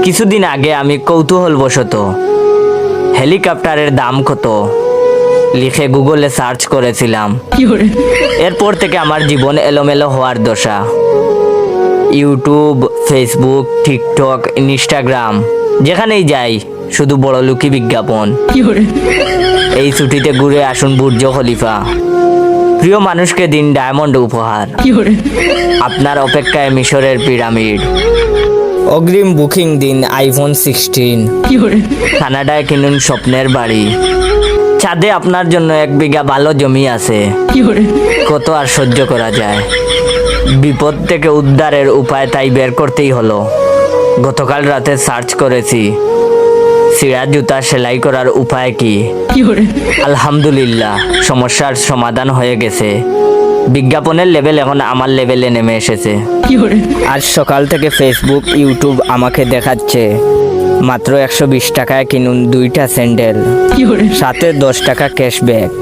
কিছুদিন আগে আমি কৌতূহলবশত হেলিকপ্টারের দাম কত লিখে গুগলে সার্চ করেছিলাম। এরপর থেকে আমার জীবন এলোমেলো হওয়ার দশা। ইউটিউব, ফেসবুক, টিকটক, ইনস্টাগ্রাম, যেখানেই যাই শুধু বড়লোকি বিজ্ঞাপন। এই ছুটিতে ঘুরে আসুন বুর্জ খলিফা, প্রিয় মানুষকে দিন ডায়মন্ড উপহার, আপনার অপেক্ষায় মিশরের পিরামিড, অগ্রিম বুকিং দিন আইফোন 16, কানাডায় কিনুন স্বপ্নের বাড়ি, চাঁদে আপনার জন্য 1 বিঘা ভালো জমি আছে। কত আর সহ্য করা যায়। বিপদ থেকে উদ্ধারের উপায় তাই বের করতেই হলো। গতকাল রাতে সার্চ করেছি ছিঁড়া জুতা সেলাই করার উপায় কি। আলহামদুলিল্লাহ, সমস্যার সমাধান হয়ে গেছে। বিজ্ঞাপনের লেভেল এখন আমার লেভেলে নেমে এসেছে। আজ সকাল থেকে ফেসবুক, ইউটিউব আমাকে দেখাচ্ছে মাত্র 120 টাকায় কিনুন 2টা স্যান্ডেল, সাথে 10 টাকা ক্যাশব্যাক।